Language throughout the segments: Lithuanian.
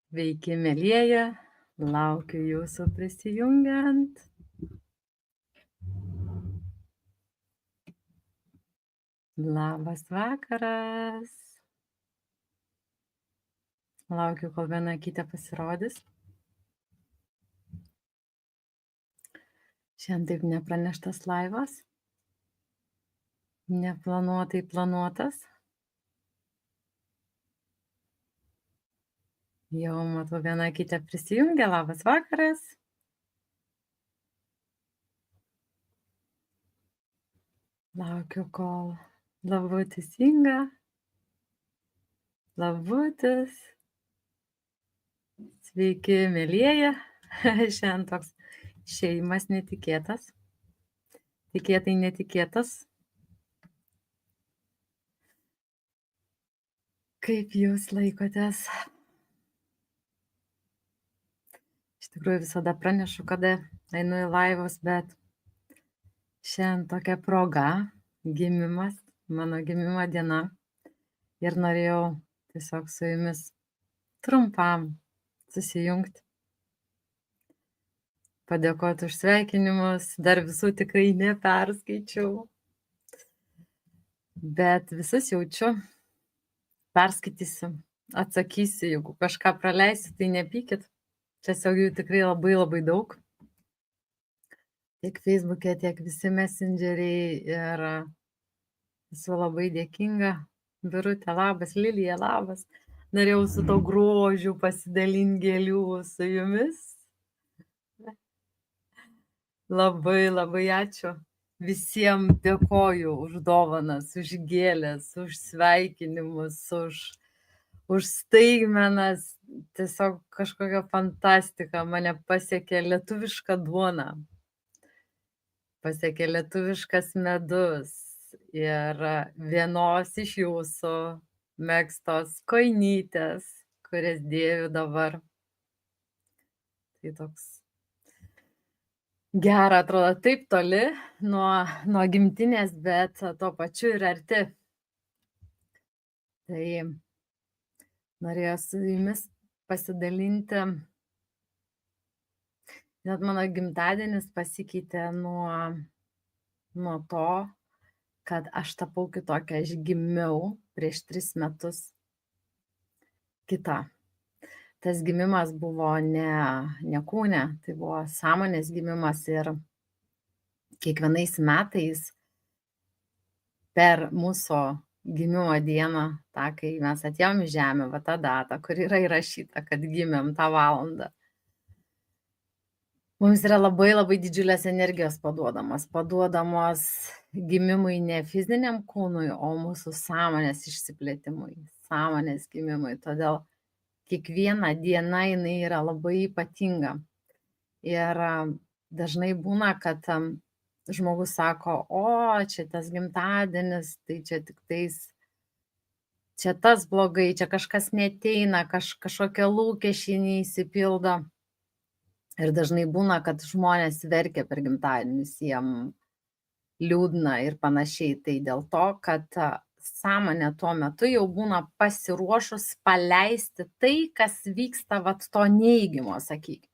Sveiki, mielieji, laukiu jūsų prisijungiant. Labas vakaras. Laukiu, kol viena kitą pasirodys. Šiandien taip nepraneštas laivas. Neplanuotai planuotas. Jau matau, viena kitą prisijungia. Labas vakaras. Laukiu, kol labutis Inga. Labutis. Sveiki, mielieji. Šiandien toks šeimas netikėtas. Tikėtai netikėtas. Kaip jūs laikotės? Iš tikrųjų visada pranešu, kada einu į laivus, bet šiandien tokia proga, gimimas, mano gimimo diena. Ir norėjau tiesiog su jumis trumpam susijungti. Padėkoti už sveikinimus, dar visų tikrai neperskaičiau. Bet visus jaučiu, perskaitysiu, atsakysiu, jeigu kažką praleisiu, tai nepykit. Tiesiog jų tikrai labai daug. Tiek Facebook'e, tiek visi messengeriai ir esu labai dėkinga. Birutė, labas, Lilija, labas. Norėjau su to grožiu pasidalinti gėlių su jumis. Labai ačiū. Visiems dėkoju už dovanas, už gėlės, už sveikinimus, už staigmenas. Tiesiog kažkokia fantastika. Mane pasiekė lietuviška duona. Pasiekė lietuviškas medus ir vienos iš jūsų megztos kojinytės, kurias dėviu dabar. Tai toks gera, atrodo, taip toli nuo gimtinės, bet tuo pačiu ir arti. Tai norėjau su jumis pasidalinti. Net mano gimtadienis pasikeitė nuo to, kad aš tapau kitokia, aš gimiau prieš 3 metus kita. Tas gimimas buvo ne kūne, tai buvo sąmonės gimimas ir kiekvienais metais per mūsų gimimo dieną, tą, kai mes atėjom į žemę, va tą datą, kur yra įrašyta, kad gimėm tą valandą. Mums yra labai didžiulės energijos paduodamos gimimui ne fiziniam kūnui, o mūsų sąmonės išsiplėtimui, sąmonės gimimui. Todėl kiekviena diena jinai yra labai ypatinga. Ir dažnai būna, kad žmogus sako, o čia tas gimtadienis, tai čia tik tais, čia tas blogai, čia kažkas neteina, kažkokie lūkesčiai neįsipildo. Ir dažnai būna, kad žmonės verkia per gimtadienius, jiem liūdna ir panašiai. Tai dėl to, kad sąmonė tuo metu jau būna pasiruošus paleisti tai, kas vyksta vat to neigimo, sakykime.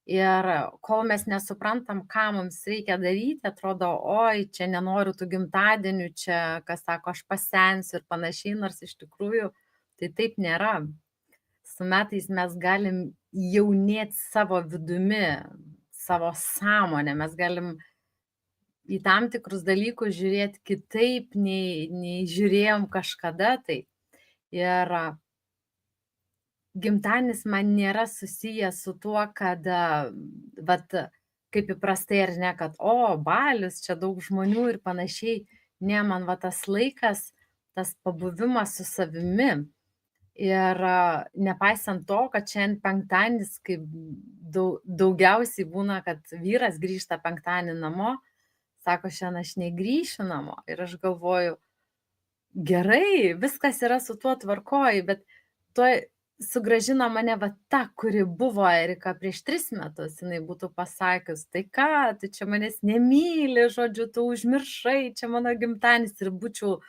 Ir kol mes nesuprantam, ką mums reikia daryti, atrodo, oi, čia nenoriu tų gimtadienių, čia, kas sako, aš pasensiu ir panašiai, nors iš tikrųjų tai taip nėra. Su metais mes galim jaunėti savo vidumi, savo sąmonę, mes galim į tam tikrus dalykus žiūrėti kitaip, nei žiūrėjom kažkada. Tai. Ir gimtadienis man nėra susijęs su tuo, kad, vat, kaip įprastai ar ne, kad, o, balius, čia daug žmonių ir panašiai. Ne, man va tas laikas, tas pabuvimas su savimi. Ir nepaisant to, kad šiandien penktadienis, kaip daugiausiai būna, kad vyras grįžta penktadienį namo, sako, šiandien aš negrįšiu namo. Ir aš galvoju, gerai, viskas yra su tuo tvarkoj, bet tuo sugrąžino mane va ta, kuri buvo Erika prieš 3 metus, jinai būtų pasakius, tai ką, tu čia manęs nemyli, žodžiu, tu užmiršai, čia mano gimtadienis ir būčiau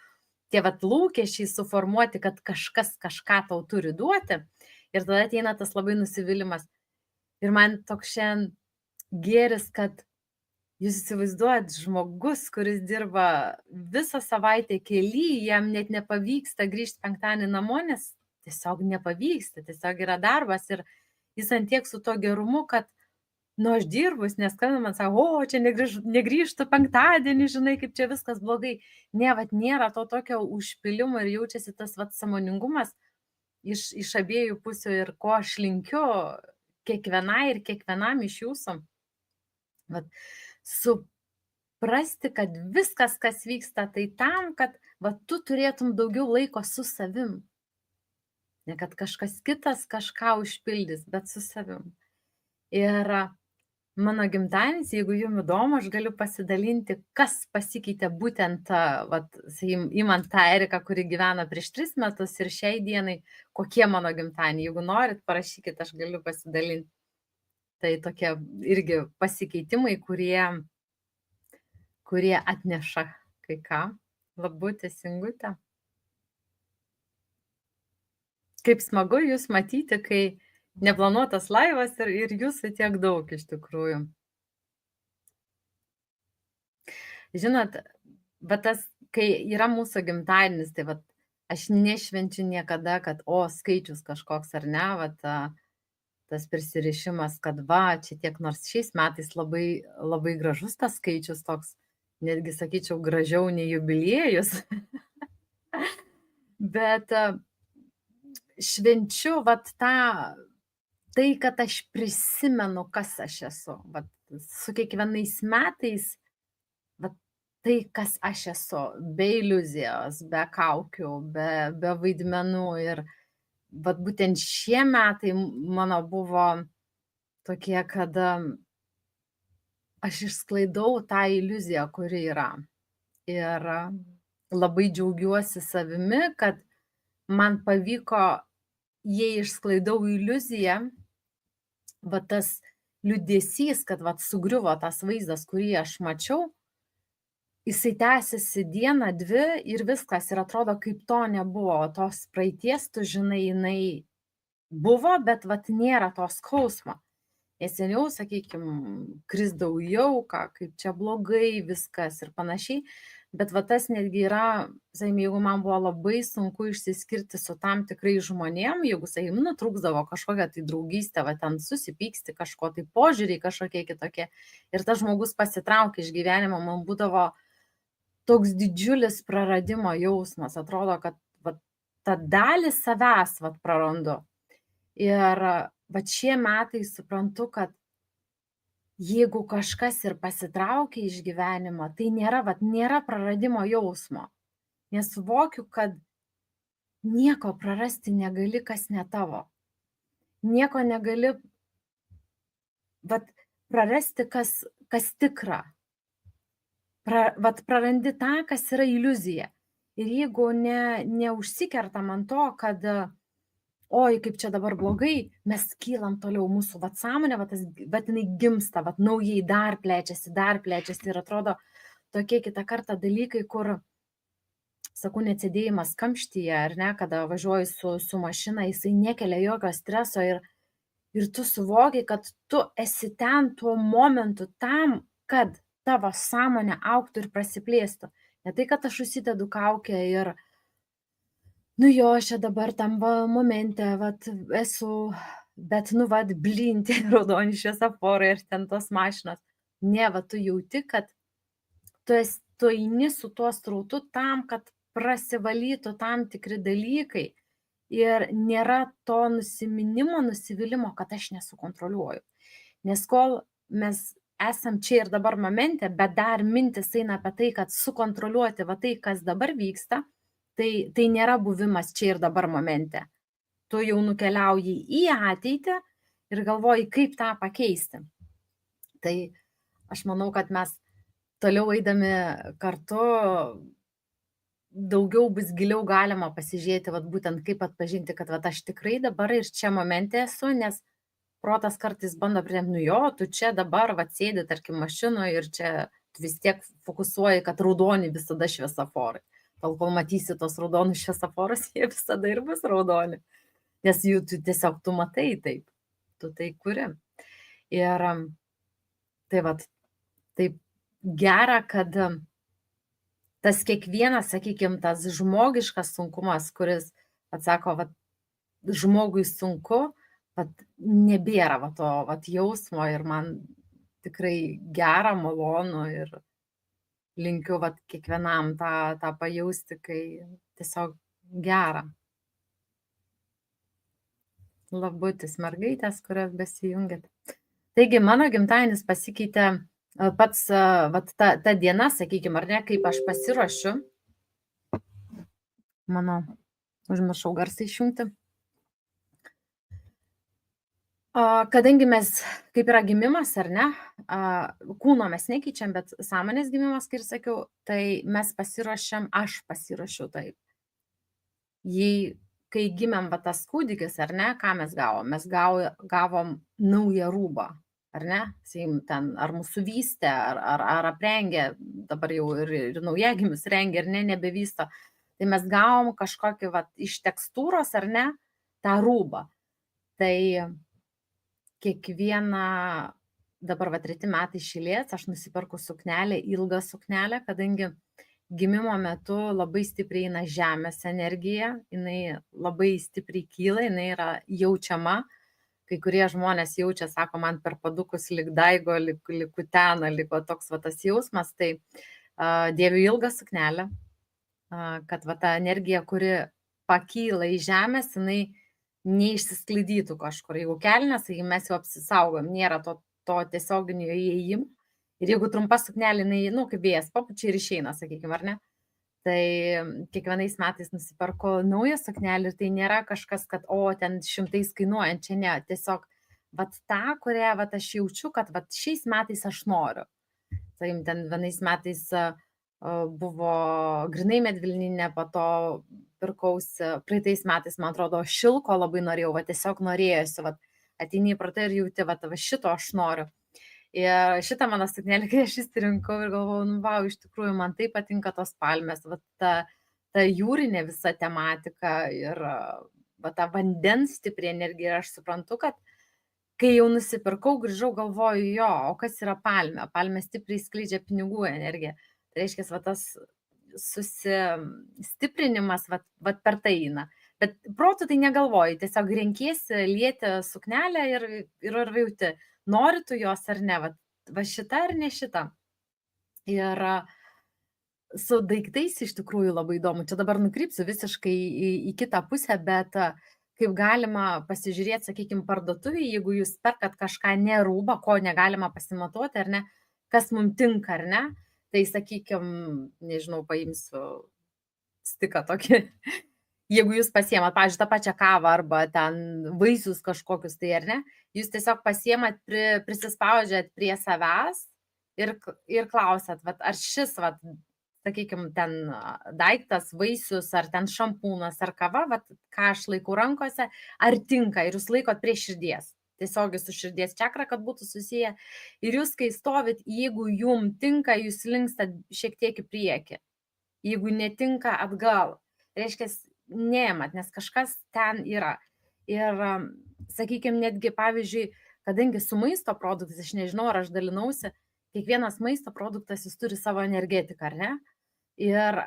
tie vat lūkesčiai suformuoti, kad kažkas kažką tau turi duoti. Ir tada ateina tas labai nusivylimas. Ir man toks šiandien gėris, kad jūs įsivaizduojat, žmogus, kuris dirba visą savaitę kely, jam net nepavyksta grįžti penktadienį namo, nes tiesiog nepavyksta, tiesiog yra darbas ir jis antiek su to gerumu, kad aš dirbus, nes skambina man sako, čia negrįžtu penktadienį, žinai, kaip čia viskas blogai. Ne, nėra to tokio užpilimo ir jaučiasi tas sąmoningumas iš abiejų pusių ir ko aš linkiu kiekvienai ir kiekvienam iš jūsų. Suprasti, kad viskas, kas vyksta, tai tam, kad tu turėtum daugiau laiko su savim. Ne kad kažkas kitas kažką užpildys, bet su savim. Ir mano gimtadienis, jeigu jums įdomu, aš galiu pasidalinti, kas pasikeitė būtent, imant tą Eriką, kuri gyvena prieš 3 metus ir šiai dienai, kokie mano gimtadieniai. Jeigu norit, parašykit, aš galiu pasidalinti. Tai tokie irgi pasikeitimai, kurie atneša kai ką. Labutė, Singutė. Kaip smagu jūs matyti, kai neplanuotas laivas ir jūsų tiek daug iš tikrųjų. Žinot, kai yra mūsų gimtadienis, tai aš nešvenčiu niekada, kad skaičius kažkoks ar ne, tas prisirišimas, kad čia tiek, nors šiais metais labai, labai gražus tas skaičius toks, netgi sakyčiau, gražiau nei jubiliejus. Bet švenčiu tai, kad aš prisimenu, kas aš esu. Su kiekvienais metais, tai, kas aš esu, be iliuzijos, be kaukių, be vaidmenų. Ir būtent šie metai mano buvo tokie, kad aš išsklaidau tą iliuziją, kuri yra. Ir labai džiaugiuosi savimi, kad man pavyko, jei išsklaidau iliuziją, tas liūdesys, kad sugriuvo tas vaizdas, kurį aš mačiau, jisai tęsiasi dieną, 2 ir viskas. Ir atrodo, kaip to nebuvo. Tos praeities, tu žinai, jinai buvo, bet nėra tos skausmo. Nes seniau, sakykime, krisdavau jauką, kaip čia blogai viskas ir panašiai. Bet tas netgi yra, jeigu man buvo labai sunku išsiskirti su tam tikrai žmonėm, jeigu, nutrūksdavo kažkokią tai draugystę, ten susipyksti kažko, tai požiūriai kažkokie kitokie. Ir tas žmogus pasitraukė iš gyvenimo, man būdavo toks didžiulis praradimo jausmas. Atrodo, kad tą dalį savęs prarandu. Ir šie metai suprantu, kad jeigu kažkas ir pasitraukia iš gyvenimo, tai nėra praradimo jausmo. Nes suvokiu, kad nieko prarasti negali, kas ne tavo. Nieko negali prarasti, kas tikra. Prarandi tą, kas yra iliuzija. Ir jeigu neužsikerta man to, kad kaip čia dabar blogai, mes kylam toliau, mūsų sąmonė, jinai gimsta, naujai dar plečiasi ir atrodo tokie kitą kartą dalykai, kur, sakau, neatsėdėjimas kamštyje, ar ne, kada važiuoju su mašina, jisai nekelia jokio streso ir tu suvoki, kad tu esi ten tuo momentu tam, kad tavo sąmonė augtų ir prasiplėstų. Ne tai, kad aš užsidedu kaukę ir čia dabar tam momente, esu, bet, blinti raudoni šviesoforai ir ten tos mašinos. Ne, tu jauti, kad tu eini su tuo srautu tam, kad prasivalytų tam tikri dalykai ir nėra to nusiminimo, nusivylimo, kad aš nesukontroliuoju. Nes kol mes esam čia ir dabar momente, bet dar mintis eina apie tai, kad sukontroliuoti tai, kas dabar vyksta, tai nėra buvimas čia ir dabar momente. Tu jau nukeliauji į ateitį ir galvoji, kaip tą pakeisti. Tai aš manau, kad mes toliau eidami kartu daugiau bus giliau galima pasižiūrėti, būtent kaip atpažinti, kad aš tikrai dabar ir čia momente esu, nes protas kartais bando priimti, tu čia dabar sėdi, tarkim, mašinoje ir čia vis tiek fokusuoji, kad raudoni visada šviesoforai. Kol matysi tos raudonus šviesoforus, jie visada ir bus raudoni. nes jų tu tiesiog tu matai taip, tu tai kuri. Ir tai vat, taip gera, kad tas kiekvienas, sakykime, tas žmogiškas sunkumas, kuris, atsako, vat, žmogui sunku, vat, nebėra va to vat, jausmo ir man tikrai gera, malonu ir linkiu vat, kiekvienam tą pajausti, kai tiesiog gera. Labutis mergaitės, kurios besijungėt. Taigi mano gimtadienis pasikeitė pats, vat, ta diena, sakykime, ar ne, kaip aš pasiruošiu. Mano, užmiršau garsą išjungti. Kadangi mes, kaip yra gimimas, ar ne, kūno mes nekeičiam, bet sąmonės gimimas, kaip sakiau, tai mes pasiruošiam, aš pasiruošiu taip. Jei, kai gimėm va tas kūdikis, ar ne, ką mes gavom? Mes gavom naują rūbą, ar ne? Sakykim, ten, ar mūsų vystė, ar aprengė, dabar jau ir naujagimius rengia, ar ne, nebevysto. Tai mes gavom kažkokį va, iš tekstūros, ar ne, tą rūbą. Tai kiekvieną, dabar va 3 metai iš eilės, aš nusiperku suknelę, ilgą suknelę, kadangi gimimo metu labai stipriai eina žemės energija, jinai labai stipriai kyla, jinai yra jaučiama. Kai kurie žmonės jaučia, sako, man per padukus lik daigo, lik kutena, liko toks va tas jausmas, tai dėviu ilgą suknelę, kad va ta energija, kuri pakyla į žemės, jinai neišsisklaidytų kažkur. Jeigu kelnes, tai mes jau apsisaugom, nėra to tiesioginio įėjimo. Ir jeigu trumpa suknelė, jinai, kaip vėjas papučia ir išeina, sakykime, ar ne? Tai kiekvienais metais nusiperku naują suknelį ir tai nėra kažkas, kad, ten 100 kainuojant, čia ne, tiesiog, vat tą, kurią, vat aš jaučiu, kad, vat šiais metais aš noriu. Tai ten vienais metais buvo grinai medvilninė, po to pirkausi, praeitais metais, man atrodo, šilko labai norėjau, va tiesiog norėjusi, va ateini į pratą ir jauti, va šito aš noriu. Ir šitą mano suknelį, kai aš įsirinkau ir galvojau, vau, iš tikrųjų, man taip patinka tos palmės, va ta jūrinė visa tematika ir va ta vandens stipri energija. Ir aš suprantu, kad kai jau nusipirkau, grįžau, galvoju, jo, o kas yra palmė? Palmė stipriai skleidžia pinigų energiją. Tai reiškia, va tas susistiprinimas, va per tai eina. Bet protu tai negalvoji, tiesiog renkiesi, lieti suknelę ir jauti, nori tu jos ar ne, va šita ar ne šita. Ir su daiktais iš tikrųjų labai įdomu. Čia dabar nukrypsiu visiškai į kitą pusę, bet kaip galima pasižiūrėti, sakykime, parduotuvėje, jeigu jūs perkat kažką ne rūbą, ko negalima pasimatuoti, ar ne, kas mums tinka, ar ne, tai, sakykime, nežinau, paimsiu stiką tokį. Jeigu jūs pasiemat, pavyzdžiui, tą pačią kavą arba ten vaisius kažkokius, tai ar ne, jūs tiesiog pasiemat, prisispaudžiat prie savęs ir klausat, ar šis, sakykime, ten daiktas, vaisius, ar ten šampūnas, ar kava, ką aš laikau rankose, ar tinka, ir jūs laikot prie širdies. Tiesiog su širdies čakra, kad būtų susiję. Ir jūs, kai stovit, jeigu jum tinka, jūs linkstat šiek tiek į priekį. Jeigu netinka, atgal. Reiškia, neėmat, nes kažkas ten yra. Ir, sakykime, netgi, pavyzdžiui, kadangi su maisto produktais, aš nežinau, ar aš dalinausi, kiekvienas maisto produktas, jis turi savo energetiką, ar ne? Ir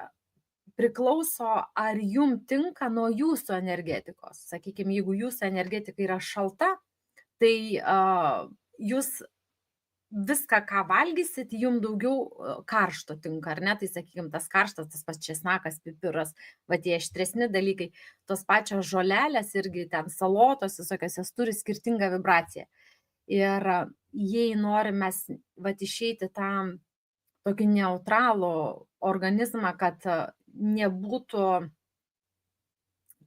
priklauso, ar jum tinka nuo jūsų energetikos. Sakykime, jeigu jūsų energetika yra šalta, tai jūs viską, ką valgysit, jums daugiau karšto tinka, ar ne? Tai, sakykime, tas karštas, tas pats česnakas, pipiras, va tie aštresni dalykai, tos pačios žolelės irgi ten salotos, visokios, jos turi skirtingą vibraciją. Ir jei norim mes išeiti tam tokį neutralų organizmą, kad nebūtų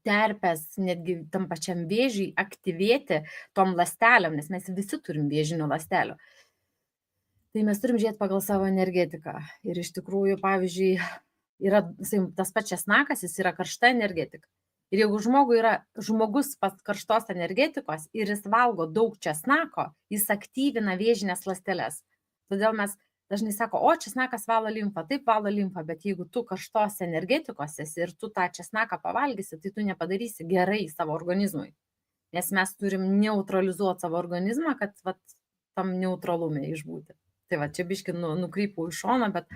terpės netgi tam pačiam vėžiui aktyvėti tom ląstelėm, nes mes visi turim vėžinių ląstelių. Tai mes turim žiūrėti pagal savo energetiką. Ir iš tikrųjų, pavyzdžiui, yra tas pats česnakas, jis yra karšta energetika. Ir jeigu žmogus pas karštos energetikos ir jis valgo daug česnako, jis aktyvina vėžinės ląsteles. Todėl mes dažnai sako, o česnakas valo limfą, taip valo limfą, bet jeigu tu karštos energetikos esi ir tu tą česnaką pavalgysi, tai tu nepadarysi gerai savo organizmui. Nes mes turim neutralizuoti savo organizmą, kad vat, tam neutralume išbūti. Tai va, čia biški nukrypau iš šono, bet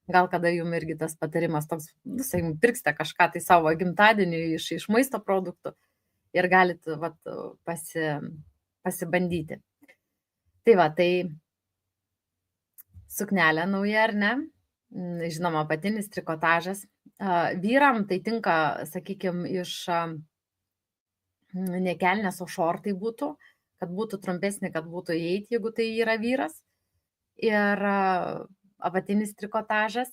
gal kada jums irgi tas patarimas toks, visai pirksite kažką tai savo gimtadienį iš maisto produktų ir galit vat, pasibandyti. Tai va, tai suknelė nauja, ar ne? Žinoma, apatinis trikotažas. Vyram tai tinka, sakykime, iš ne kelnės, o šortai būtų, kad būtų trumpesnė, kad būtų įeiti, jeigu tai yra vyras. Ir apatinis trikotažas.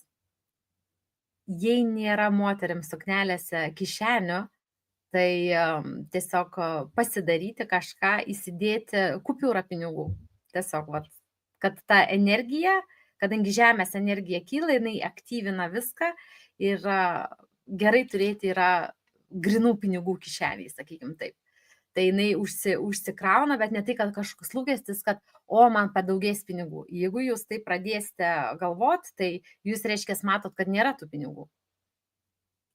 Jei nėra moteriams suknelėse kišenių, tai tiesiog pasidaryti kažką, įsidėti kupiūrą pinigų. Tiesiog, vat, kad ta energija, kadangi žemės energija kyla, jinai aktyvina viską ir gerai turėti yra grinų pinigų kišeniai, sakykime taip. Tai jinai užsikrauna, bet ne tai, kad kažkoks lūkestis, kad man padaugės pinigų. Jeigu jūs tai pradėsite galvoti, tai jūs reiškia matot, kad nėra tų pinigų.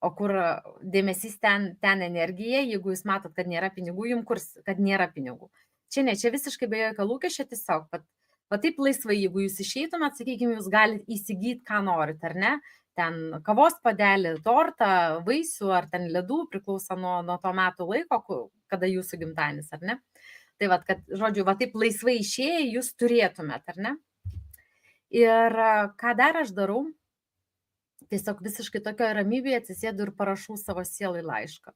O kur dėmesys ten energija, jeigu jūs matot, kad nėra pinigų, jums kurs, kad nėra pinigų. Čia ne, čia visiškai be jokio lūkesčio, tiesiog, va taip laisvai, jeigu jūs išeitumėt, sakykime, jūs galite įsigyti, ką norit, ar ne? Ten kavos padelį, tortą, vaisių ar ten ledų, priklauso nuo to metų laiko, kada jūsų gimtadienis, ar ne? Tai va, kad, žodžiu, va taip laisvai išėję jūs turėtumėt, ar ne? Ir ką dar aš darau? Tiesiog visiškai tokio ramybėje atsisėdu ir parašau savo sielai laišką.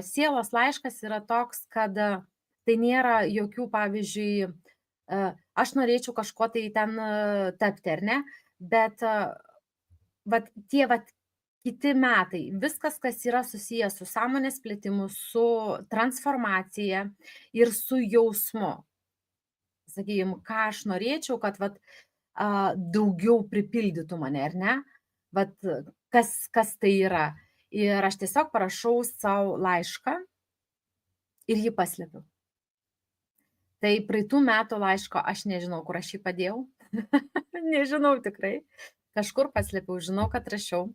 Sielos laiškas yra toks, kad tai nėra jokių, pavyzdžiui, aš norėčiau kažko tai ten tapti, ar ne? Bet vat, tie kiti metai, viskas, kas yra susijęs su sąmonės plėtimu, su transformacija ir su jausmu. Sakykime, ką aš norėčiau, kad daugiau pripildytų mane, ar ne? Vat, kas tai yra. Ir aš tiesiog parašau savo laišką ir jį paslėpiu. Tai praeitų metų laiško aš nežinau, kur aš jį padėjau. Nežinau tikrai. Kažkur paslėpiau, žinau, kad rašiau.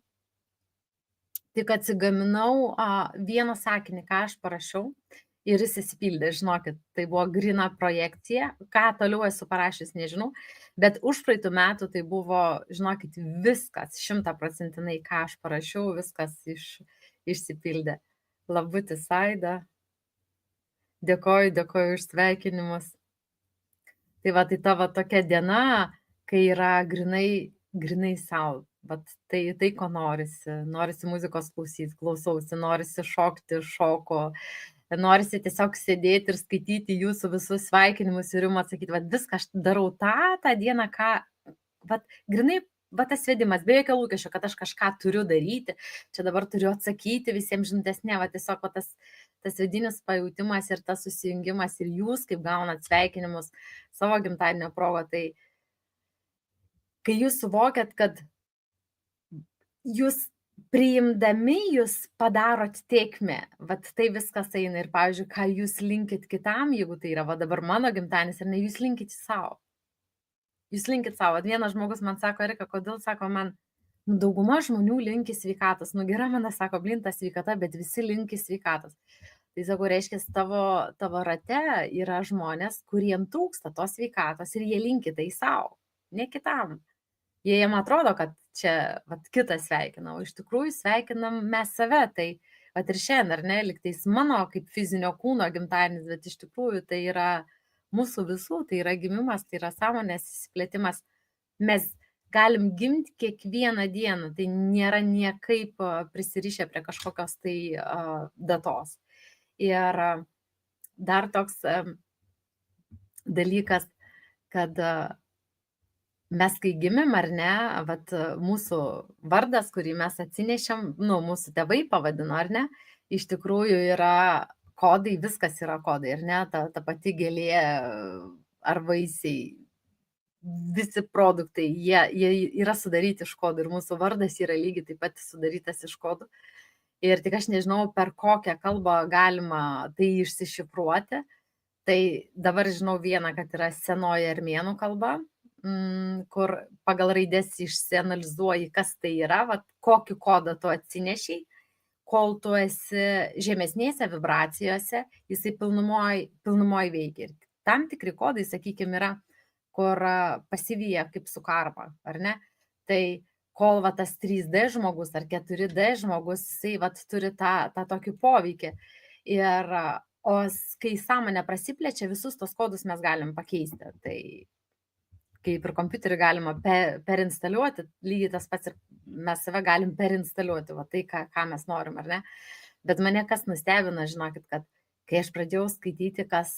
Tik atsigaminau vieną sakinį, ką aš parašiau. Ir jis įsipildė, žinokit, tai buvo grina projekcija, ką toliau esu parašęs, nežinau, bet už praeitų metų tai buvo, žinokit, viskas, 100%, ką aš parašiau, viskas išsipildė. Labutis Aida, dėkoju už sveikinimus. Tai va, tai tavo tokia diena, kai yra grinai savo, bet tai ko norisi muzikos klausausi, norisi šokti, šoko, norisi tiesiog sėdėti ir skaityti jūsų visus sveikinimus ir jums atsakyti, viską aš darau tą dieną, ką, grinai, tas vedimas, be jokio lūkesčio, kad aš kažką turiu daryti, čia dabar turiu atsakyti visiems žinutės, ne, tiesiog tas vidinis pajautimas ir tas susijungimas ir jūs, kaip gaunat sveikinimus savo gimtadienio proga, tai kai jūs suvokiat, kad jūs priimdami jūs padarot tėkmę, tai viskas eina ir, pavyzdžiui, ką jūs linkit kitam, jeigu tai yra, dabar mano gimtadienis, ar ne, jūs linkit savo. Jūs linkit savo. Vienas žmogus man sako, Erika, kodėl, sako, man dauguma žmonių linki sveikatos. Gera, man sako, blinta sveikata, bet visi linki sveikatos. Tai, sako, reiškia, tavo rate yra žmonės, kuriem trūksta tos sveikatos ir jie linki tai savo, ne kitam. Jiem atrodo, kad čia kitą sveikinam, o iš tikrųjų sveikinam mes save, tai ir šiandien, ar ne, liktais mano kaip fizinio kūno gimtadienis, bet iš tikrųjų tai yra mūsų visų, tai yra gimimas, tai yra sąmonės įsiplėtimas. Mes galim gimti kiekvieną dieną, tai nėra niekaip prisirišę prie kažkokios tai datos. Ir dar toks dalykas, kad mes kai gimėm, ar ne, mūsų vardas, kurį mes atsinešėm, mūsų tėvai pavadino, ar ne, iš tikrųjų yra kodai, viskas yra kodai, ar ne, ta pati gėlė ar vaisiai, visi produktai, jie yra sudaryti iš kodų ir mūsų vardas yra lygiai taip pat sudarytas iš kodų. Ir tik aš nežinau, per kokią kalbą galima tai išsišifruoti. Tai dabar žinau vieną, kad yra senoji armėnų kalba. kur pagal raides išsianalizuoji, kas tai yra, vat, kokį kodą tu atsinešiai, kol tu esi žemesnėse vibracijose, jisai pilnumoj veikia. Ir tam tikri kodai, sakykime, yra, kur pasivyja kaip su karpa, ar ne? Tai kol va, tas 3D žmogus ar 4D žmogus, jisai va, turi tą tokį poveikį. Ir, kai sąmonė prasiplečia, visus tos kodus mes galim pakeisti. Tai kaip ir kompiuterį galima perinstaliuoti, lygiai tas pats ir mes save galim perinstaliuoti, va tai, ką mes norim, ar ne? Bet mane kas nustebino, žinokit, kad kai aš pradėjau skaityti, kas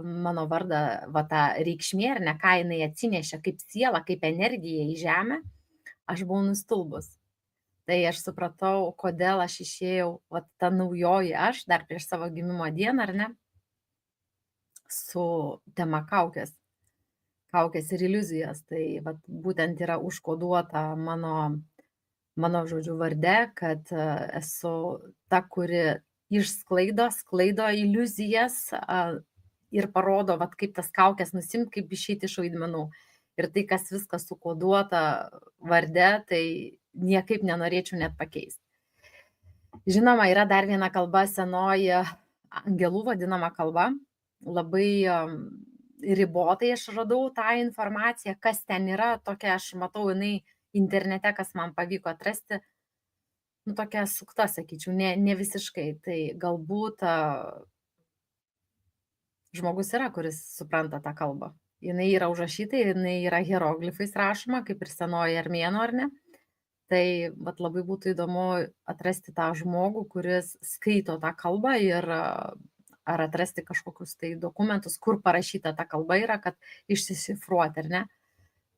mano vardą, va tą reikšmė, ar ne, ką jinai atsinešė, kaip siela, kaip energija į žemę, aš buvau nustulbus. Tai aš supratau, kodėl aš išėjau, va ta naujoji aš, dar prieš savo gimimo dieną, ar ne, su tema kaukės ir iliuzijos. Tai vat, būtent yra užkoduota mano žodžiu varde, kad esu ta, kuri sklaido iliuzijas ir parodo, vat, kaip tas kaukės nusimt, kaip išeiti iš vaidmenų. Ir tai, kas viskas sukoduota varde, tai niekaip nenorėčiau net pakeisti. Žinoma, yra dar viena kalba, senoji angelų vadinama kalba. Labai ribotai aš radau tą informaciją, kas ten yra, tokia aš matau, jinai internete, kas man pavyko atrasti, nu tokia sukta, sakyčiau, ne visiškai. Tai galbūt žmogus yra, kuris supranta tą kalbą. Jinai yra užrašyta, jinai yra hieroglifais rašoma, kaip ir senoji armėnų, ar ne? Tai vat, labai būtų įdomu atrasti tą žmogų, kuris skaito tą kalbą ir ar atrasti kažkokius tai dokumentus, kur parašyta ta kalba yra, kad išsisifruoti, ar ne?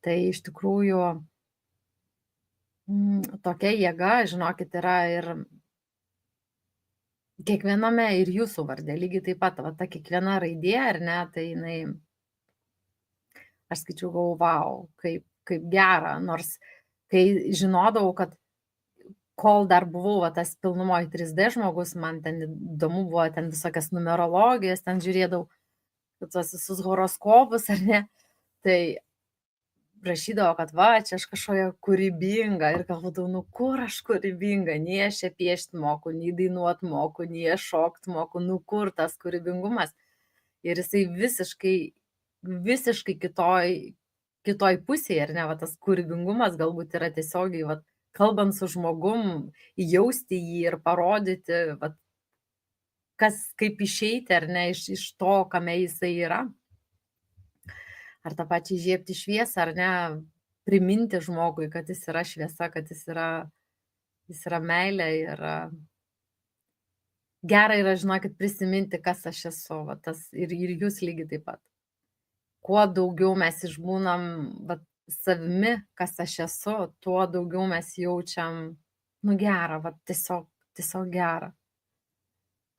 Tai iš tikrųjų tokia jėga, žinokit, yra ir kiekviename ir jūsų vardė, lygiai taip pat, va, ta kiekviena raidė, ar ne, tai jinai, aš skaičiau, galvoju, wow, kaip gera, nors kai žinodavau, kad kol dar buvau va, tas pilnumoji 3D žmogus, man ten įdomu buvo ten visokias numerologijas, ten žiūrėdavau tuos visus horoskopus, ar ne, tai rašydavo, kad va, čia aš kažkokia kūrybinga ir galvodavau, nu kur aš kūrybinga, nei aš čia piešti moku, nei dainuot moku, nei aš šokt moku, nu kur tas kūrybingumas. Ir jisai visiškai kitoj pusėje, ar ne, va, tas kūrybingumas galbūt yra tiesiogiai, va, kalbant su žmogum, jausti jį ir parodyti, va, kaip išeiti, ar ne, iš to, kame jisai yra. Ar tą pačią įžiebti šviesą, ar ne, priminti žmogui, kad jis yra šviesa, kad jis yra meilė ir gera yra, žinokit, prisiminti, kas aš esu, va, tas, ir jūs lygiai taip pat. Kuo daugiau mes išbūnam va, savimi, kas aš esu, tuo daugiau mes jaučiam, nu gerą, va, tiesiog gerą.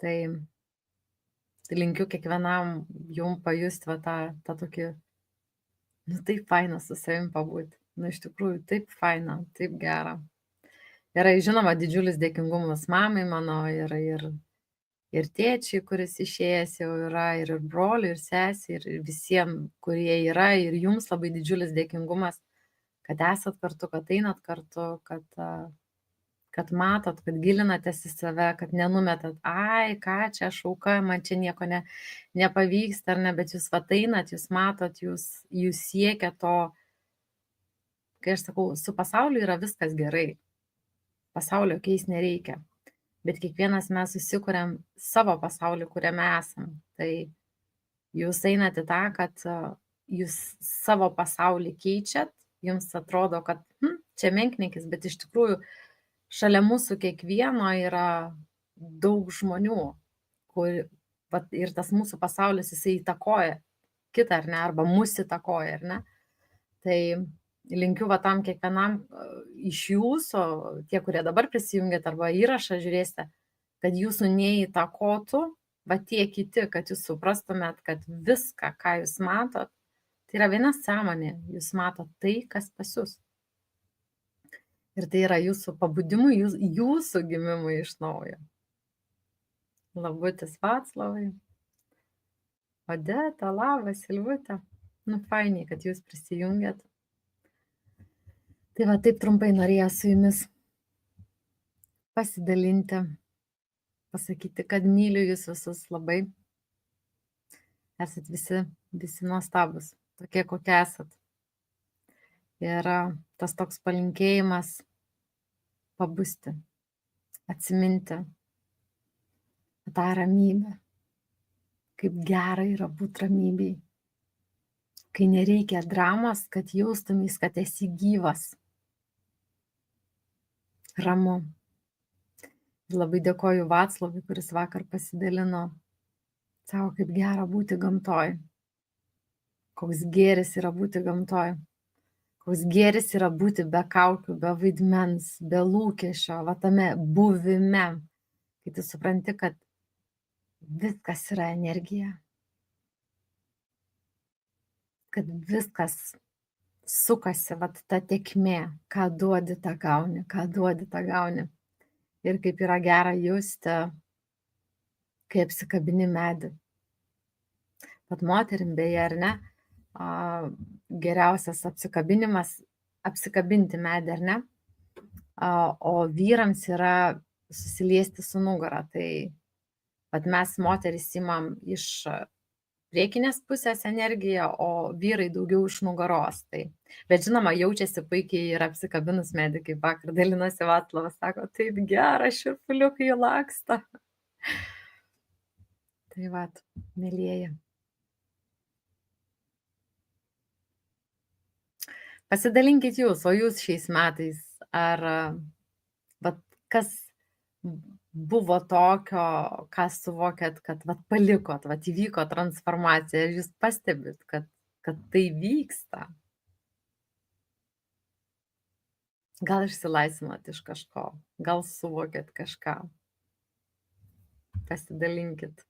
Tai linkiu kiekvienam jum pajusti va, tą tokį, nu taip faina su savim pabūti. Nu iš tikrųjų, taip faina, taip gera. Yra, žinoma, didžiulis dėkingumas mamai mano ir tėčiui, kuris išėjęs jau yra, ir broliui, ir sesiai, ir visiems, kurie yra, ir jums labai didžiulis dėkingumas, kad esat kartu, kad einat kartu, kad matot, kad gilinatės į save, kad nenumetat, ai, ką čia aš auka, man čia nieko nepavyksta, ar ne, bet jūs einat, jūs matot, jūs siekia to, kai aš sakau, su pasauliu yra viskas gerai, pasaulio keis nereikia, bet kiekvienas mes susikuriam savo pasaulį, kuriame esam. Tai jūs einat į tą, kad jūs savo pasaulį keičiat, jums atrodo, kad čia menkniekis, bet iš tikrųjų šalia mūsų kiekvieno yra daug žmonių, ir tas mūsų pasaulis, jisai įtakoja kitą, ar ne, arba mus įtakoja, ar ne. Tai linkiu va tam kiekvienam iš jūsų, tie, kurie dabar prisijungėt arba įrašą žiūrėsite, kad jūsų neįtakotų, va tie kiti, kad jūs suprastumėt, kad viską, ką jūs matot, tai yra viena sąmonė, jūs matot tai, kas pas jūs. Ir tai yra jūsų pabudimui, jūsų gimimui iš naujo. Labutis Vaclavai. Odeta, labas, Silvutė. Nu, fainiai, kad jūs prisijungėt. Tai va taip trumpai norėjau su jumis pasidalinti, pasakyti, kad myliu jūs visus labai. Esat visi nuostabus, tokie kokie esat. Ir tas toks palinkėjimas pabusti, atsiminti tą ramybę, kaip gera yra būti ramybėj, kai nereikia dramos, kad jaustumės, kad esi gyvas. Ramu. Ir labai dėkoju Vaclavui, kuris vakar pasidalino savo, kaip gera būti gamtoj. Koks gėris yra būti gamtoj. Koks gėris yra būti be kaukių, be vaidmens, be lūkesčio, va tame buvime. Kai tu supranti, kad viskas yra energija. Kad viskas sukasi, va ta tėkmė. Ką duodi, tą gauni, ką duodi, tą gauni. Ir kaip yra gera justi, kai apsikabini medį. Pat moterim beje, ar ne, geriausias apsikabinimas - apsikabinti medį, ar ne? O vyrams yra susiliesti su nugara. Tai pat mes moteris imam iš priekinės pusės energiją, o vyrai daugiau iš nugaros. Bet žinoma, jaučiasi puikiai ir apsikabinus medį, kaip vakar dalinosi Vaclavas, sako, taip gera, šiurpuliukai laksta. Tai vat, mėlyjeji. Pasidalinkit jūs, o jūs šiais metais, ar vat, kas buvo tokio, ką suvokėt, kad vat, palikot, vat, įvyko transformacija, ir jūs pastebit, kad tai vyksta. Gal išsilaisvinot iš kažko, gal suvokėt kažką. Pasidalinkit.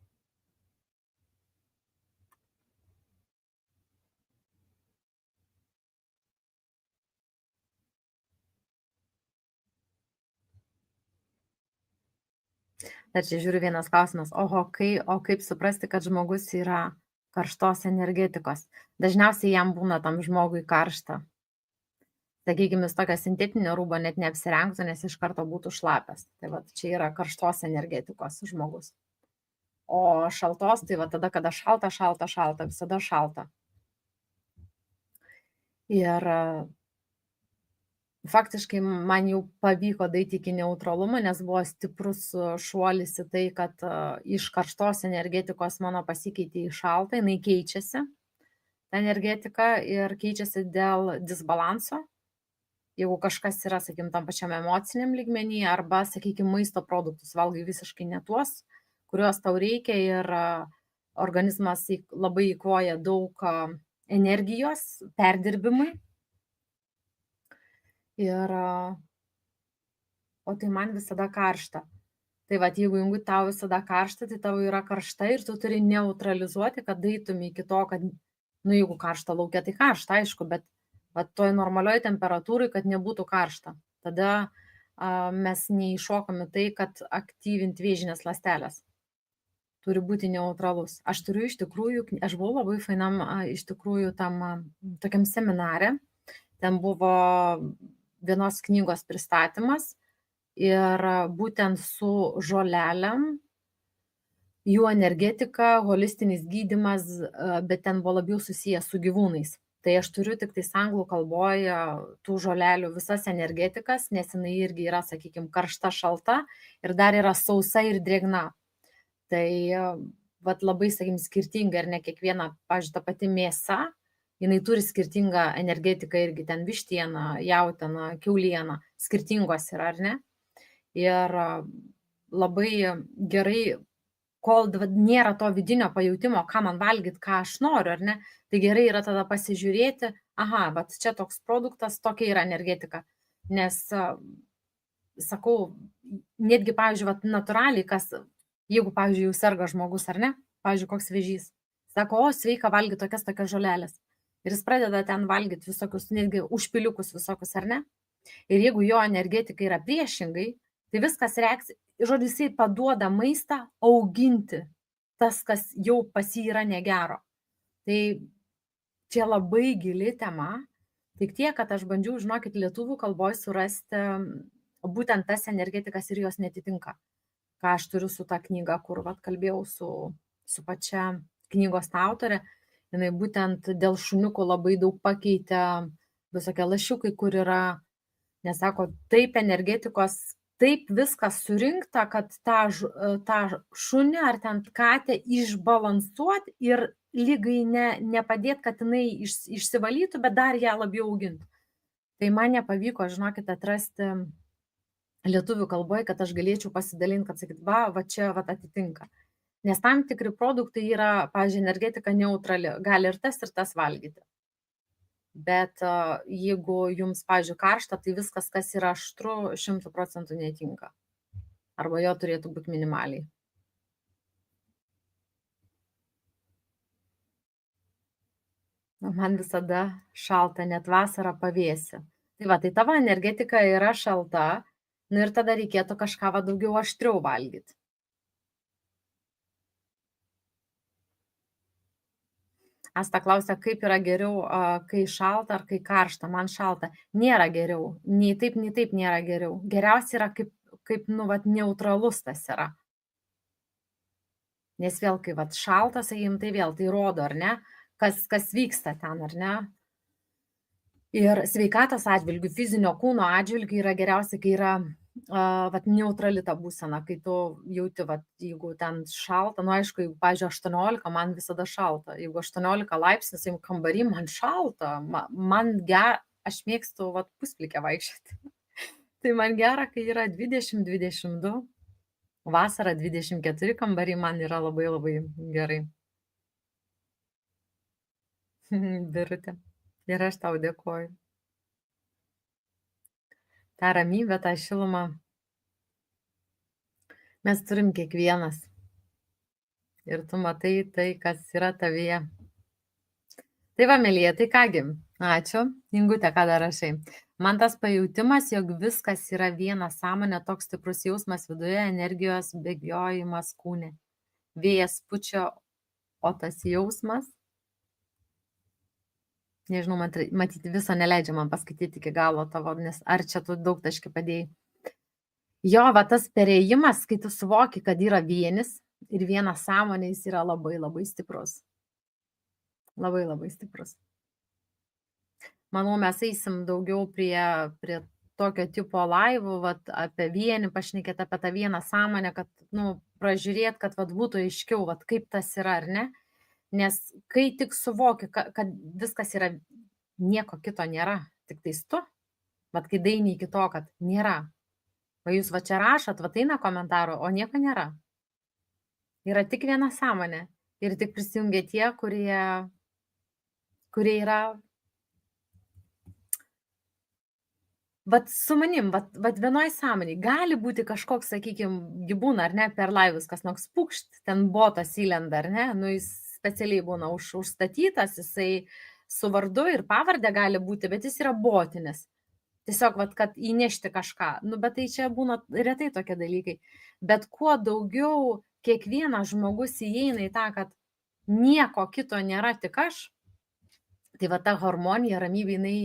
Dar čia žiūriu vienas klausimas, o kaip suprasti, kad žmogus yra karštos energetikos? Dažniausiai jam būna tam žmogui karšta. Sakykime, jis tokio sintetinio rūbo net neapsirengtų, nes iš karto būtų šlapęs. Tai va, čia yra karštos energetikos žmogus. O šaltos, tai va tada, kada šalta, visada šalta. Ir faktiškai man jau pavyko daeiti iki neutralumo, nes buvo stiprus šuolis į tai, kad iš karštos energetikos mano pasikeitė į šaltą, jinai keičiasi, ta energetika, ir keičiasi dėl disbalanso. Jeigu kažkas yra, sakykim, tam pačiam emociniam lygmenį, arba, sakykim, maisto produktus valgai visiškai ne tuos, kuriuos tau reikia, ir organizmas labai įkvoja daug energijos perdirbimui. O tai man visada karšta. Tai va, jeigu tau visada karšta, tai tau yra karšta ir tu turi neutralizuoti, kad eitum iki to, kad, jeigu karšta laukia, tai karšta, aišku, bet toj normalioj temperatūrai, kad nebūtų karšta. Tada mes neįšokame tai, kad aktyvinti vėžinės ląstelės. Turi būti neutralus. Aš buvau labai fainam, iš tikrųjų, tam tokiam seminare. Ten buvo vienos knygos pristatymas ir būtent su žolelėm, jų energetika, holistinis gydymas, bet ten buvo labiau susijęs su gyvūnais. Tai aš turiu tik tai anglų kalboje tų žolelių visas energetikas, nes jinai irgi yra, sakykime, karšta, šalta ir dar yra sausa ir drėgna. Tai vat, labai, sakykime, skirtinga, ir ne kiekviena, pavyzdžiui, ta pati mėsa, jinai turi skirtingą energetiką irgi, ten vištiena, jautiena, kiauliena, skirtingos yra, ar ne? Ir labai gerai, kol nėra to vidinio pajautimo, ką man valgyti, ką aš noriu, ar ne? Tai gerai yra tada pasižiūrėti, vat čia toks produktas, tokia yra energetika. Nes, sakau, netgi, pavyzdžiui, vat natūraliai, jeigu, pavyzdžiui, jau serga žmogus, ar ne? Pavyzdžiui, koks vėžys. Sako, sveika valgyti tokias žolelės. Ir jis pradeda ten valgyti visokius, netgi užpiliukus visokius, ar ne? Ir jeigu jo energetika yra priešingai, tai viskas reakcija, žodžiu, jisai paduoda maistą auginti tas, kas jau pas jį yra negero. Tai čia labai gili tema Tik tiek, kad aš bandžiau, žinokit, lietuvių kalboj surasti būtent tas energetikas ir jos netitinka. Ką aš turiu su ta knyga, kur vat, kalbėjau su pačia knygos autorė, jinai būtent dėl šuniukų labai daug pakeitė visokie lašiukai, kur yra, nes sako, taip energetikos, taip viskas surinkta, kad tą šunį ar ten katę išbalansuoti ir lygai nepadėti, kad jinai išsivalytų, bet dar ją labiau augintų. Tai man nepavyko, žinokit, atrasti lietuvių kalboje, kad aš galėčiau pasidalinti, kad sakyt, va čia va atitinka. Nes tam tikri produktai yra, pavyzdžiui, energetika neutrali, gali ir tas valgyti. Bet jeigu jums, pavyzdžiui, karšta, tai viskas, kas yra aštru, 100% netinka. Arba jo turėtų būti minimaliai. Man visada šalta, net vasarą pavėsi. Tai va, tai tavo energetika yra šalta, nu ir tada reikėtų kažką va daugiau aštriau valgyti. Asta klausia, kaip yra geriau, kai šalta ar kai karšta. Man šalta. Nėra geriau. Nei taip nėra geriau. Geriausia yra kaip nu, vat, neutralus tas yra. Nes vėl, kai vat, šalta, sakykim, tai vėl tai rodo, ar ne, kas vyksta ten, ar ne. Ir sveikatos atžvilgių, fizinio kūno atžvilgių yra geriausia, kai yra vat, neutrali ta būsena, kai tu jauti, vat, jeigu ten šalta, nu aišku, jeigu, pavyzdžiui, 18, man visada šalta. Jeigu 18 laipsnis, jeigu kambarį, man šalta, aš mėgstu vat, pusplikę vaikščioti. Tai man gera, kai yra 20-22, vasara 24 kambarį, man yra labai labai gerai. Birutė. Ir aš tau dėkoju. Ta ramybė, tą šilumą mes turim kiekvienas. Ir tu matai tai, kas yra tavyje. Tai va, Melija, tai kągi, ačiū. Ingutė, ką dar rašai? Man tas pajūtimas, jog viskas yra viena sąmonė, toks stiprus jausmas viduje, energijos bėgiojimas kūne. Vėjas pučia, o tas jausmas, nežinau, matyti viso neleidžia man paskaityti iki galo tavo, nes ar čia tu daug taškį padėjai. Jo, va tas perėjimas, kai tu suvoki, kad yra vienis ir viena sąmonė, jis yra labai labai stiprus. Labai labai stiprus. Manau, mes eisim daugiau prie tokio tipo laivų, vat, apie vienį, pašnekėti apie tą vieną sąmonę, kad, nu, pražiūrėt, kad vat, būtų aiškiau, vat, kaip tas yra, ar ne? Nes kai tik suvoki, kad viskas yra, nieko kito nėra, tik tais tu, vat kai daini iki to, kad nėra. O jūs va čia rašot, va eina komentaro, o nieko nėra. Yra tik viena sąmonė ir tik prisijungia tie, kurie yra vat su manim, vat vienoj sąmonėj. Gali būti kažkoks, sakykime, gyvūna, ar ne, per laivus, kas nors pukšt, ten botas įlenda, ar ne, nu jis specialiai būna užstatytas, jisai su vardu ir pavardė gali būti, bet jis yra botinis. Tiesiog, vat, kad įnešti kažką. Nu, bet tai čia būna retai tokie dalykai. Bet kuo daugiau kiekvienas žmogus įeina į tą, kad nieko kito nėra, tik aš, tai va ta harmonija, ramybė, jinai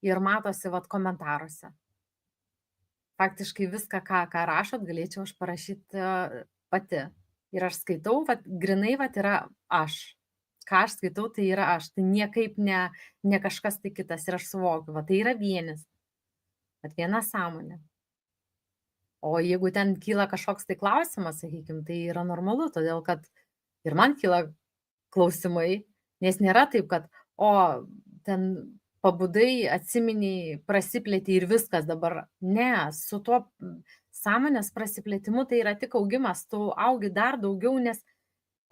ir matosi vat komentaruose. Faktiškai viską, ką rašot, galėčiau aš parašyti pati. Ir aš skaitau, vat, grinai vat, yra aš. Ką aš skaitau, tai yra aš. Tai niekaip ne kažkas tai kitas. Ir aš suvokiu, vat, tai yra vienis. Vat viena sąmonė. O jeigu ten kyla kažkoks tai klausimas, sakykime, tai yra normalu, todėl kad ir man kyla klausimai, nes nėra taip, kad ten pabudai, atsiminiai, prasiplėti ir viskas dabar. Ne, su tuo sąmonės prasiplėtimu tai yra tik augimas, tu augi dar daugiau, nes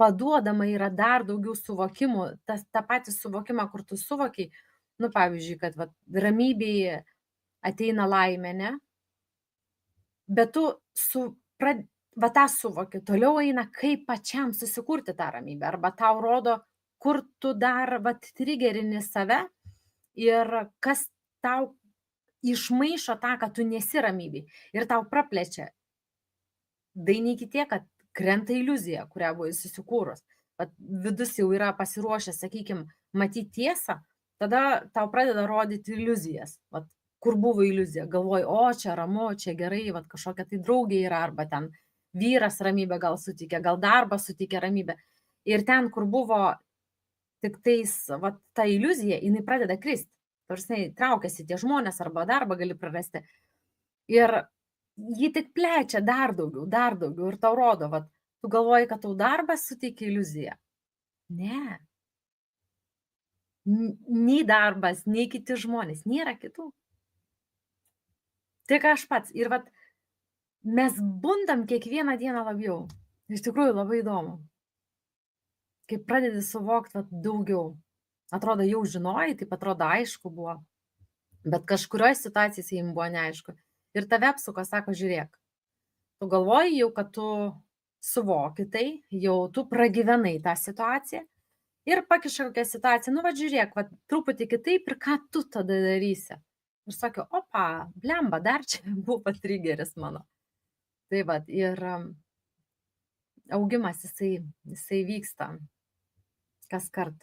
paduodama yra dar daugiau suvokimų, tą patį suvokimą, kur tu suvokiai, nu pavyzdžiui, kad va, ramybėje ateina laimė, ne? Bet tu va tą suvoki, toliau eina, kaip pačiam susikurti tą ramybę, arba tau rodo, kur tu dar trigerini save ir kas tau išmaišo tą, kad tu nesi ramybėj ir tau praplečia. Dainykit tiek, kad krenta iliuzija, kurią buvo susikūrus. Vidus jau yra pasiruošęs, sakykime, matyti tiesą, tada tau pradeda rodyti iliuzijas. Vat, kur buvo iliuzija, galvoji, o čia ramu, čia gerai, vat, kažkokia tai draugė yra, arba ten vyras ramybę gal sutikė, gal darbas sutikė ramybę. Ir ten, kur buvo tik tais vat, ta iliuzija, jinai pradeda kristi. Tarsi traukiasi tie žmonės arba darbą gali prarasti. Ir ji tik plečia dar daugiau ir tau rodo, vat, tu galvoji, kad tau darbas suteikia iliuziją. Ne. Nei darbas, nei kiti žmonės, nėra kitų. Tik aš pats. Ir vat, mes bundam kiekvieną dieną labiau. Iš tikrųjų labai įdomu. Kai pradedi suvokti vat, daugiau. Atrodo, jau žinojai, taip atrodo aišku buvo. Bet kažkurioje situacijoje jums buvo neaišku. Ir tave apsuko, sako, žiūrėk. Tu galvoji jau, kad tu suvoki tai, jau tu pragyvenai tą situaciją ir pakiša kokią situaciją. Nu, va, žiūrėk, va, truputį kitaip ir ką tu tada darysi. Ir sakiau, opa, blemba, dar čia buvo trigeris mano. Tai va, ir augimas jisai vyksta kas kart.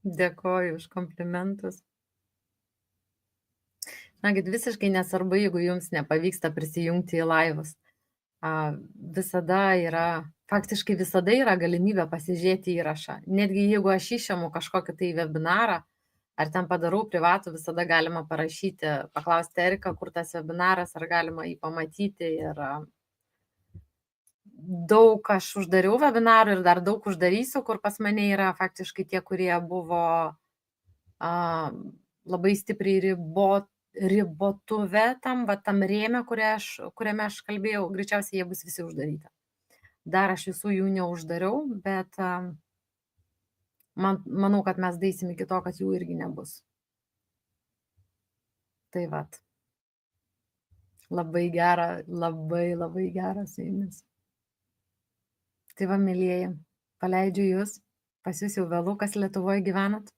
Dėkoju už komplimentus. Nagit, visiškai nesvarbu, jeigu jums nepavyksta prisijungti į laivus. Faktiškai visada yra galimybė pasižiūrėti įrašą. Netgi jeigu aš išimu kažkokį tai webinarą, ar ten padarau privatų, visada galima parašyti, paklausti Eriką, kur tas webinaras, ar galima jį pamatyti. Ir daug aš uždariau webinarų ir dar daug uždarysiu, kur pas mane yra faktiškai tie, kurie buvo labai stipriai ribotuve tam rėme, kuriame aš kalbėjau, greičiausiai jie bus visi uždaryti. Dar aš visų jų neuždariau, bet manau, kad mes daisim iki to, kad jų irgi nebus. Tai vat. Labai gera, labai gera su jumis. Tai va, mėlyjeji, paleidžiu jūs, pas jūs jau vėlu, kas Lietuvoje gyvenat.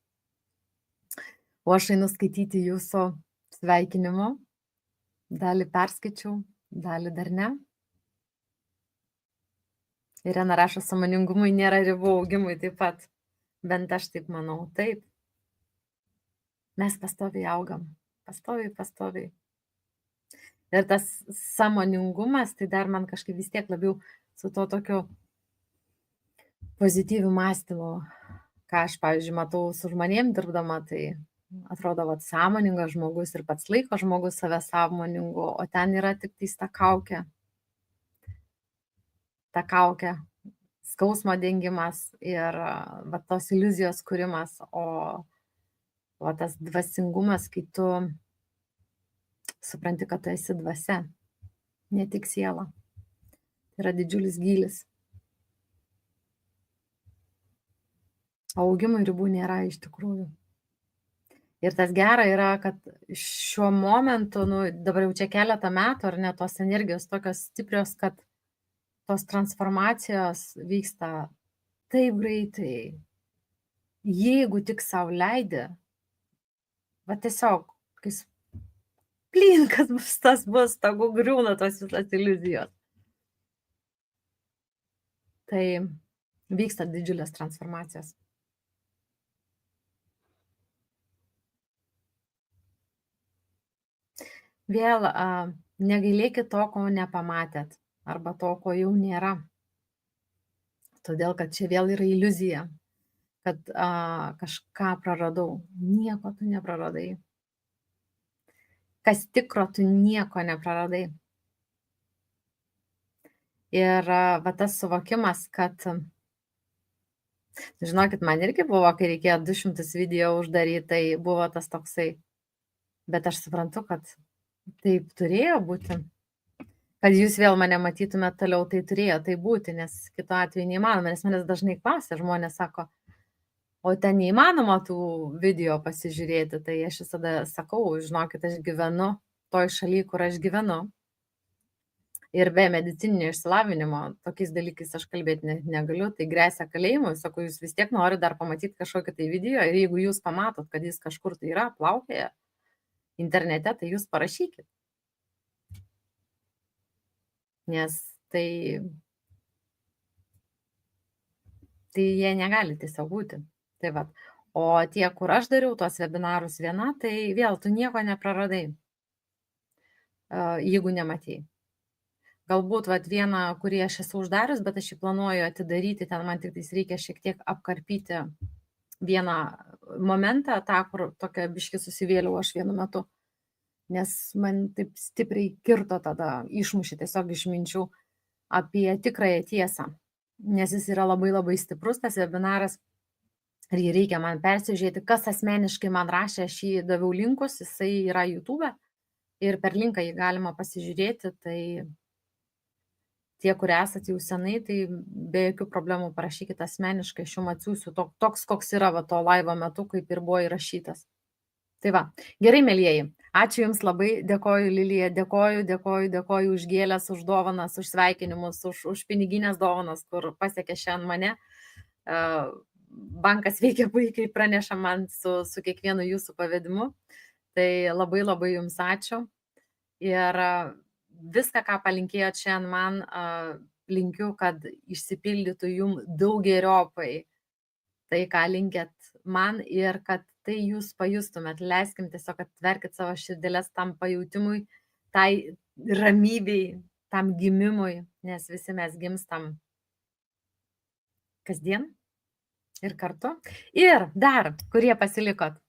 O aš einu skaityti jūsų sveikinimo. Dalį perskaičiau, dalį dar ne. Irena rašo, sąmoningumui nėra ribų, augimui taip pat. Bent aš taip manau, taip. Mes pastoviai augam, pastoviai. Ir tas sąmoningumas, tai dar man kažkaip vis tiek labiau su to tokiu pozityviu mąstymu, ką aš, pavyzdžiui, matau su žmonėm dirbdama, tai atrodo, vat, sąmoningas žmogus ir pats laiko žmogus save sąmoningu, o ten yra tik tais ta kaukė, skausmo dengimas ir vat, tos iliuzijos kūrimas, o vat, tas dvasingumas, kai tu supranti, kad tu esi dvasia, ne tik siela. Tai yra didžiulis gylis. Augimui ribų nėra iš tikrųjų. Ir tas gera yra, kad šiuo momentu, dabar jau čia keletą metų, ar ne, tos energijos tokios stiprios, kad tos transformacijos vyksta taip greitai. Jeigu tik sau leidi, va tiesiog, kai plinkas bus, tas bus, tagu griūna tos visas iliuzijos. Tai vyksta didžiulės transformacijos. Vėl negailėkit to, ko nepamatėt, arba to, ko jau nėra. Todėl, kad čia vėl yra iliuzija, kad kažką praradau. Nieko tu nepraradai. Kas tikro, tu nieko nepraradai. Ir va tas suvokimas, kad, žinokit, man irgi buvo, kai reikėjo 200 video uždaryti, tai buvo tas toksai. Bet aš suprantu, kad taip turėjo būti. Kad jūs vėl mane matytumėt toliau, tai turėjo tai būti, nes kitu atveju neįmanoma. Nes manęs dažnai klausia, žmonės sako, o ten neįmanoma tų video pasižiūrėti. Tai aš visada sakau, žinokit, aš gyvenu toj šaly, kur aš gyvenu. Ir be medicininio išsilavinimo tokiais dalykais aš kalbėti negaliu, tai grėsia kalėjimui. Sakau, jūs vis tiek norit dar pamatyti kažkokį tai video ir jeigu jūs pamatot, kad jis kažkur tai yra, plaukėja internete, tai jūs parašykit. Nes tai Tai jie negali tiesiog būti. Tai vat. O tie, kur aš dariau tuos webinarus viena, tai vėl tu nieko nepraradai, jeigu nematėjai. Galbūt vat vieną, kurį aš esu uždarius, bet aš jį planuoju atidaryti, ten man tik reikia šiek tiek apkarpyti vieną momentą, tą, kur tokia biški susivėliau aš vienu metu, nes man taip stipriai kirto tada, išmušė tiesiog iš minčių apie tikrąją tiesą, nes jis yra labai labai stiprus, tas webinaras, ir jį reikia man persižiūrėti, kas asmeniškai man rašė, aš jį daviau linkus, jisai yra YouTube ir per linką jį galima pasižiūrėti, tai tie, kurie esate jau senai, tai be jokių problemų parašykite asmeniškai, aš jums atsiųsiu toks, koks yra va, to laivo metu, kaip ir buvo įrašytas. Tai va, gerai, mielieji, ačiū Jums labai, dėkoju Lilija, dėkoju už gėlės, už dovanas, už sveikinimus, už piniginės dovanas, kur pasiekė šiandien mane. Bankas veikia puikiai, praneša man su kiekvienu jūsų pavedimu. Tai labai labai Jums ačiū. Ir viską, ką palinkėjot šiandien man, linkiu, kad išsipildytų Jums daugeriopai tai, ką linkėt man ir kad tai Jūs pajustumėt. Leiskim tiesiog atverkit savo širdėlės tam pajautimui, tai ramybei, tam gimimui, nes visi mes gimstam kasdien ir kartu. Ir dar, kurie pasilikot,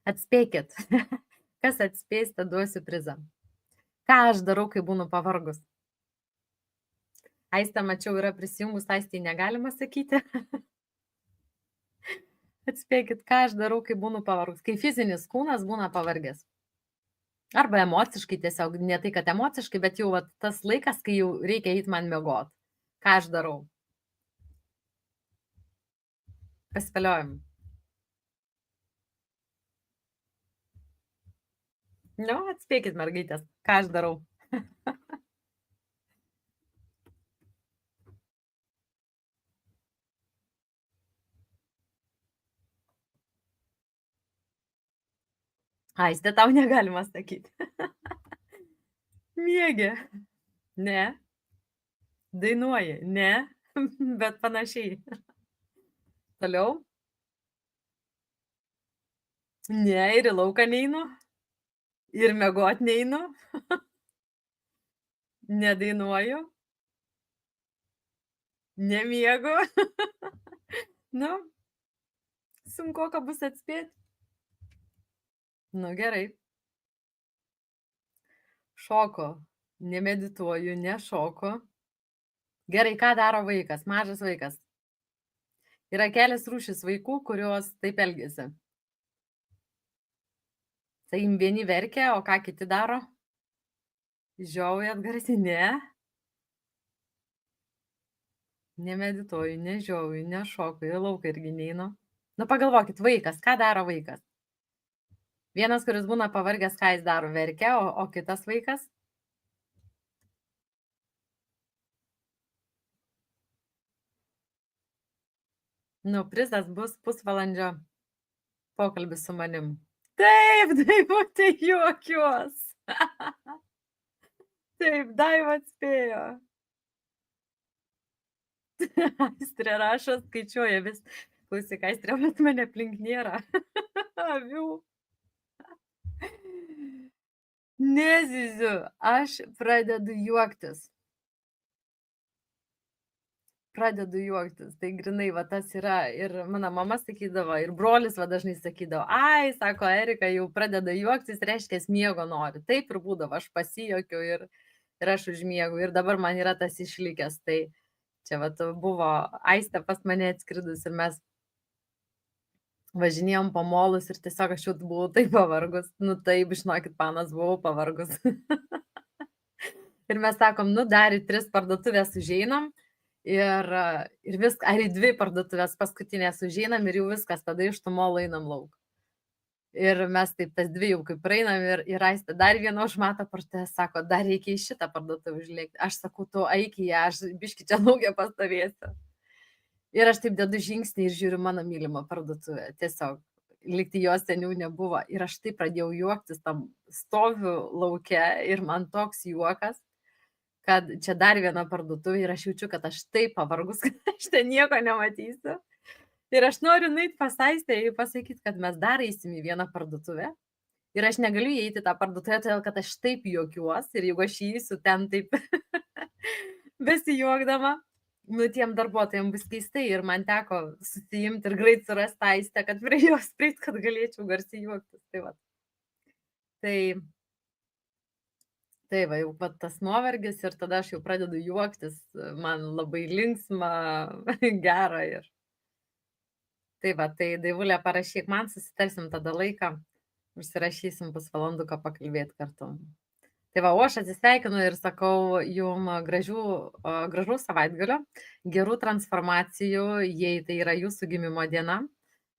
atspėkit, kas atspės, tad duosiu prizą. Ką aš darau, kai būnu pavargus? Aistę mačiau, yra prisijungus, Aistei negalima sakyti. Atspėkit, ką aš darau, kai būnu pavargus. Kai fizinis kūnas būna pavargęs. Arba emociškai tiesiog, ne tai, kad emociškai, bet jau tas laikas, kai jau reikia eiti man miegot. Ką aš darau? Paspėliojam. Nu, atspėkit, mergaitės, ką aš darau. Aistė, tau negalima sakyti. Miegi. Ne. Dainuoji. Ne. Bet panašiai. Toliau. Ne, ir į lauką neinu. Ir miegot neinu. Nedainuoju. Nemiegu. Nu, sunku, ką bus atspėti. Nu, gerai. Šoko. Nemedituoju, nešoku. Gerai, ką daro vaikas? Mažas vaikas. Yra kelias rūšis vaikų, kurios taip elgiasi. Tai vieni verkia, o ką kiti daro? Žiaujat garsiai, ne. Nemedituoju, nežiauju, nešoku, į lauką irgi neinu. Nu, pagalvokit, vaikas, ką daro vaikas? Vienas, kuris būna pavargęs, ką jis daro, verkia, o kitas vaikas? Nu, prizas bus pusvalandžio pokalbis su manim. Taip, Daivutė juokiuos. Taip, Daiva atspėjo. Aistrė rašo, skaičiuoja vis. Klausyk, Aistrė, bet mane aplink nėra. Avių. Nezyziu, aš pradedu juoktis. Tai grinai, va tas yra, ir mano mama sakydavo, ir brolis va dažnai sakydavo, ai, sako, Erika jau pradeda juoktis, reiškia, miego nori. Taip ir būdavo, aš pasijokiu ir aš užmiegu, ir dabar man yra tas išlikęs. Tai čia va buvo Aistė pas mane atskridus ir mes važinėjom po molus ir tiesiog aš jau buvau taip pavargus. Nu taip, žinokit, panas, buvau pavargus. Ir mes sakom, nu dar į 3 parduotuvės užeinam ir viską, ar į 2 parduotuvės paskutinės užeinam ir jau viskas, tada iš tų molų einam lauk. Ir mes taip tas 2 jau kaip praeinam ir Aistė dar vieną užmatą partę, sako, dar reikia į šitą parduotuvę užlėkti. Aš sakau, tu eik į ją, aš biški čia laukia pastovėsiu. Ir aš taip dedu žingsnį ir žiūriu mano mylimą parduotuvę. Tiesiog, likti jos seniau nebuvo. Ir aš taip pradėjau juoktis, tam stoviu lauke ir man toks juokas, kad čia dar viena parduotuvė ir aš jaučiu, kad aš taip pavargus, kad aš ten nieko nematysiu. Ir aš noriu nueit pas Aistę ir pasakyti, kad mes dar eisim į vieną parduotuvę. Ir aš negaliu įeiti į tą parduotuvę, todėl kad aš taip juokiuos ir jeigu aš įeisiu ten taip besijuokdama, nu tiem darbuotojam bus keistai ir man teko susiimti ir greit surast Aistę, kad prie jos prieit, kad galėčiau garsiai juoktis. Tai va. Tai va, jau va tas nuovargis ir tada aš jau pradedu juoktis, man labai linksma, gera ir. Tai va, tai Daivulė parašyk man, susitarsim tada laiką, užsirašysim pusvalanduką pakalbėti kartu. Tai va, o aš atsisveikinu ir sakau jum gražaus savaitgalio, gerų transformacijų, jei tai yra jūsų gimimo diena,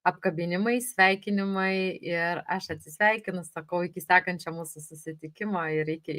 apkabinimai, sveikinimai ir aš atsisveikinu, sakau iki sekančio mūsų susitikimo ir iki